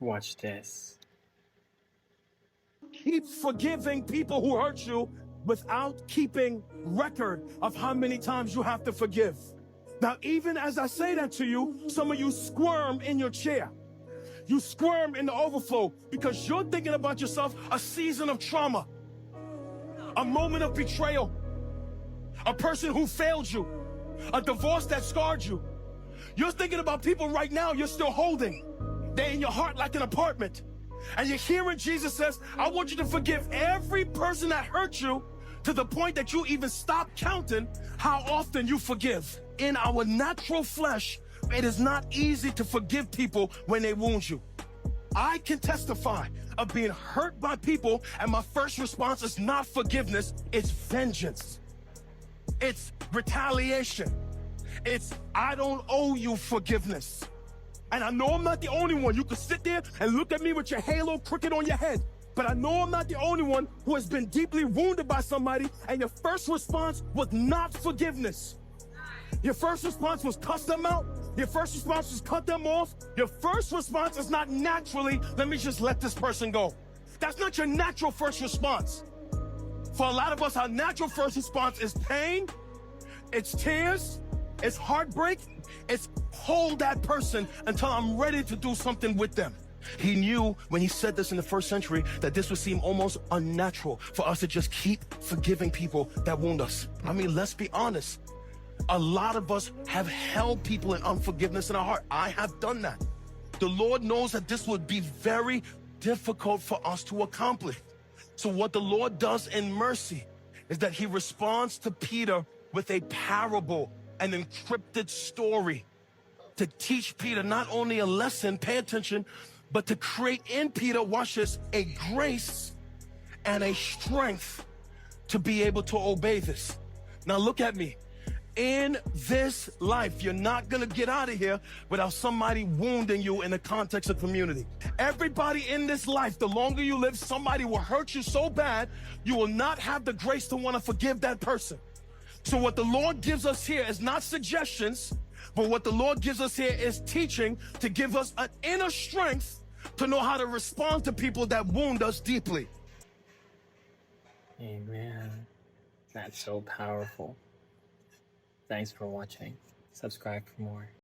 Watch this. Keep forgiving people who hurt you without keeping record of how many times you have to forgive. Now, even as I say that to you, some of you squirm in your chair. You squirm in the overflow because you're thinking about yourself a season of trauma, a moment of betrayal, a person who failed you, a divorce that scarred you. You're thinking about people right now you're still holding. They're in your heart like an apartment. And you're hearing Jesus says, I want you to forgive every person that hurt you to the point that you even stop counting how often you forgive. In our natural flesh, it is not easy to forgive people when they wound you. I can testify of being hurt by people, and my first response is not forgiveness, it's vengeance. It's retaliation. It's, I don't owe you forgiveness. And I know I'm not the only one. You could sit there and look at me with your halo crooked on your head. But I know I'm not the only one who has been deeply wounded by somebody, and your first response was not forgiveness. Your first response was cuss them out. Your first response was cut them off. Your first response is not naturally, let me just let this person go. That's not your natural first response. For a lot of us, our natural first response is pain, it's tears, it's heartbreak, it's hold that person until I'm ready to do something with them. He knew when he said this in the first century that this would seem almost unnatural for us to just keep forgiving people that wound us. I mean, let's be honest. A lot of us have held people in unforgiveness in our heart. I have done that. The Lord knows that this would be very difficult for us to accomplish. So what the Lord does in mercy is that he responds to Peter with a parable, an encrypted story, to teach Peter not only a lesson, pay attention, but to create in Peter, watch this, a grace and a strength to be able to obey this. Now look at me. In this life, you're not gonna get out of here without somebody wounding you in the context of community. Everybody in this life, the longer you live, somebody will hurt you so bad, you will not have the grace to want to forgive that person. So what the Lord gives us here is not suggestions, but what the Lord gives us here is teaching to give us an inner strength to know how to respond to people that wound us deeply. Amen. That's so powerful. Thanks for watching. Subscribe for more.